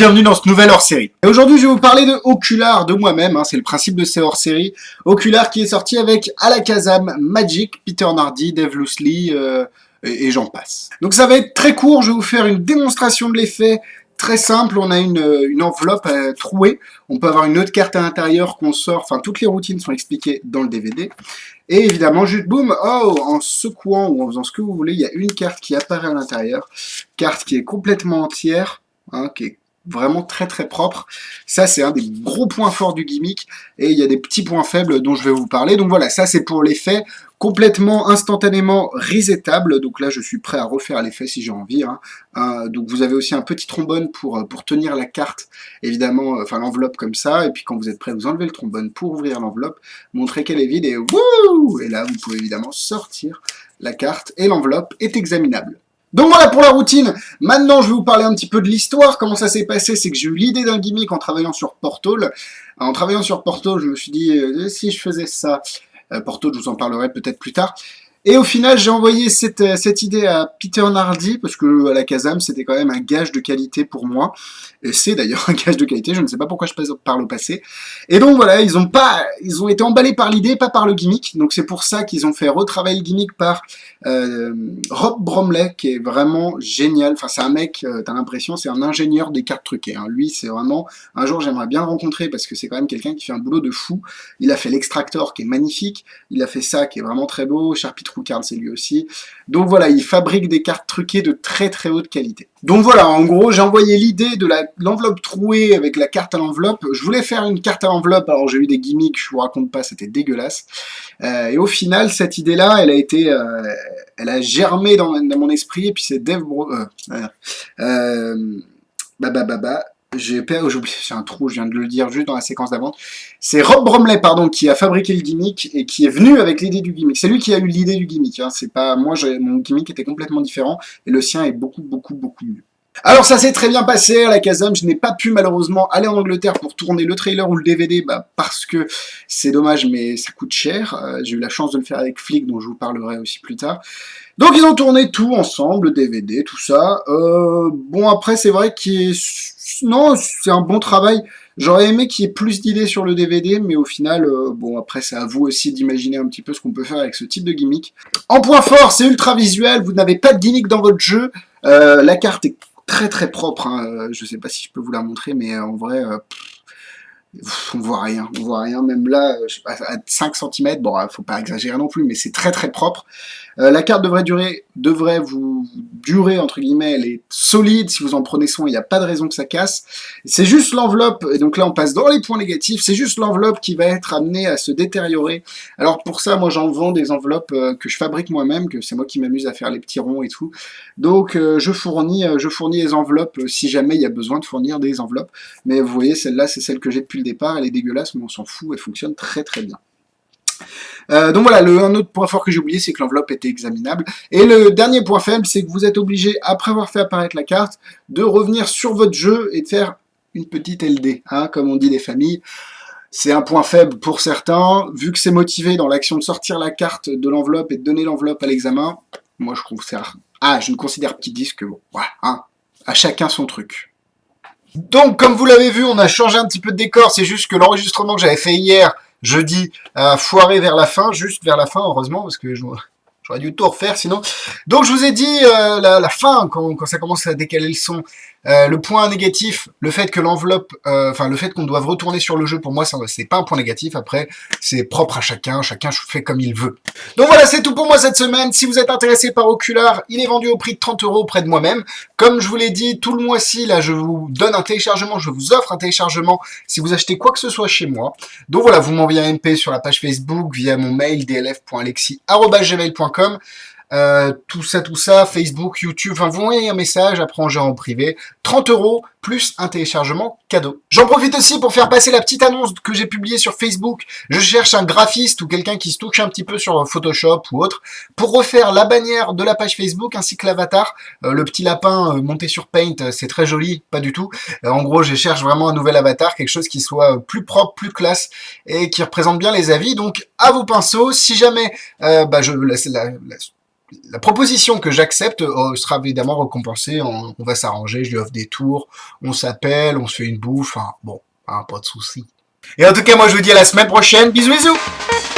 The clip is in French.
bienvenue dans ce nouvel hors-série. Et aujourd'hui, je vais vous parler de Ocular, de moi-même, c'est le principe de ces hors-séries. Ocular qui est sorti avec Alakazam, Magic, Peter Nardi, Dave Loosely, et j'en passe. Donc ça va être très court, je vais vous faire une démonstration de l'effet. Très simple, on a une enveloppe trouée, on peut avoir une autre carte à l'intérieur qu'on sort, enfin toutes les routines sont expliquées dans le DVD. Et évidemment, juste boum, en secouant ou en faisant ce que vous voulez, il y a une carte qui apparaît à l'intérieur, carte qui est complètement entière, qui est vraiment très très propre. Ça c'est un des gros points forts du gimmick, et il y a des petits points faibles dont je vais vous parler. Donc voilà, ça c'est pour l'effet complètement instantanément resettable. Donc là je suis prêt à refaire l'effet si j'ai envie. Donc vous avez aussi un petit trombone pour tenir la carte, évidemment, enfin l'enveloppe comme ça, et puis quand vous êtes prêt vous enlevez le trombone pour ouvrir l'enveloppe, montrer qu'elle est vide, et wouh, et là vous pouvez évidemment sortir la carte et l'enveloppe est examinable. Donc voilà pour la routine. Maintenant, je vais vous parler un petit peu de l'histoire. Comment ça s'est passé, c'est que j'ai eu l'idée d'un gimmick en travaillant sur Portal. En travaillant sur Portal, je me suis dit, si je faisais ça, Portal, je vous en parlerai peut-être plus tard. Et au final, j'ai envoyé cette idée à Peter Nardi, parce que Alakazam, c'était quand même un gage de qualité pour moi. Et c'est d'ailleurs un gage de qualité, je ne sais pas pourquoi je parle au passé. Et donc voilà, ils ont été emballés par l'idée, pas par le gimmick. Donc c'est pour ça qu'ils ont fait retravailler le gimmick par Rob Bromley, qui est vraiment génial. Enfin, c'est un mec, t'as l'impression, c'est un ingénieur des cartes truquées. Lui, c'est vraiment, un jour, j'aimerais bien le rencontrer, parce que c'est quand même quelqu'un qui fait un boulot de fou. Il a fait l'Extractor, qui est magnifique. Il a fait ça, qui est vraiment très beau. Sharpie True Card, c'est lui aussi. Donc voilà, il fabrique des cartes truquées de très très haute qualité. Donc voilà, en gros, j'ai envoyé l'idée de l'enveloppe trouée avec la carte à l'enveloppe. Je voulais faire une carte à l'enveloppe, alors j'ai eu des gimmicks, je vous raconte pas, c'était dégueulasse. Et au final, cette idée-là, elle a germé dans mon esprit, et puis c'est Dave j'ai un trou, je viens de le dire juste dans la séquence d'avant. C'est Rob Bromley, pardon, qui a fabriqué le gimmick et qui est venu avec l'idée du gimmick. C'est lui qui a eu l'idée du gimmick. C'est pas moi, mon gimmick était complètement différent et le sien est beaucoup mieux. Alors ça s'est très bien passé à Alakazam, je n'ai pas pu malheureusement aller en Angleterre pour tourner le trailer ou le DVD, parce que c'est dommage mais ça coûte cher. J'ai eu la chance de le faire avec Flick, dont je vous parlerai aussi plus tard. Donc ils ont tourné tout ensemble, le DVD, tout ça. Bon après c'est vrai non, c'est un bon travail. J'aurais aimé qu'il y ait plus d'idées sur le DVD, mais au final, bon, après, c'est à vous aussi d'imaginer un petit peu ce qu'on peut faire avec ce type de gimmick. En point fort, c'est ultra visuel, vous n'avez pas de gimmick dans votre jeu. La carte est très très propre, je sais pas si je peux vous la montrer, mais en vrai, on voit rien, même là, je sais pas, à 5 cm, bon, faut pas exagérer non plus, mais c'est très très propre. La carte devrait vous durer, entre guillemets, elle est solide, si vous en prenez soin, il n'y a pas de raison que ça casse. C'est juste l'enveloppe, et donc là on passe dans les points négatifs, c'est juste l'enveloppe qui va être amenée à se détériorer. Alors pour ça, moi j'en vends des enveloppes que je fabrique moi-même, que c'est moi qui m'amuse à faire les petits ronds et tout. Donc je fournis les enveloppes si jamais il y a besoin de fournir des enveloppes. Mais vous voyez, celle-là, c'est celle que j'ai depuis le départ, elle est dégueulasse, mais on s'en fout, elle fonctionne très très bien. Donc voilà, un autre point fort que j'ai oublié, c'est que l'enveloppe était examinable. Et le dernier point faible, c'est que vous êtes obligé, après avoir fait apparaître la carte, de revenir sur votre jeu et de faire une petite LD, comme on dit les familles. C'est un point faible pour certains, vu que c'est motivé dans l'action de sortir la carte de l'enveloppe et de donner l'enveloppe à l'examen. Moi, je ne considère petit disque que bon, voilà, à chacun son truc. Donc, comme vous l'avez vu, on a changé un petit peu de décor, c'est juste que l'enregistrement que j'avais fait hier, jeudi, a foiré vers la fin, juste vers la fin, heureusement, parce que j'aurais dû tout refaire sinon. Donc je vous ai dit, la fin, quand ça commence à décaler le son, le point négatif, le fait que l'enveloppe, le fait qu'on doive retourner sur le jeu, pour moi, c'est pas un point négatif. Après, c'est propre à chacun fait comme il veut. Donc voilà, c'est tout pour moi cette semaine. Si vous êtes intéressé par Ocular, il est vendu au prix de 30 € auprès de moi-même. Comme je vous l'ai dit, tout le mois-ci, là, je vous donne un téléchargement, je vous offre un téléchargement si vous achetez quoi que ce soit chez moi. Donc voilà, vous m'envoyez un MP sur la page Facebook via mon mail dlf.alexis@gmail.com. Tout ça, Facebook, YouTube, vous m'envoyez un message, après on gère en privé, 30 € plus un téléchargement cadeau. J'en profite aussi pour faire passer la petite annonce que j'ai publiée sur Facebook. Je cherche un graphiste ou quelqu'un qui se touche un petit peu sur Photoshop ou autre pour refaire la bannière de la page Facebook ainsi que l'avatar. Le petit lapin monté sur Paint, c'est très joli, pas du tout. En gros, je cherche vraiment un nouvel avatar, quelque chose qui soit plus propre, plus classe et qui représente bien les avis. Donc, à vos pinceaux, si jamais je laisse la proposition que j'accepte sera évidemment récompensée. On va s'arranger, je lui offre des tours, on s'appelle, on se fait une bouffe, enfin, bon, hein, pas de souci. Et en tout cas, moi je vous dis à la semaine prochaine. Bisous bisous.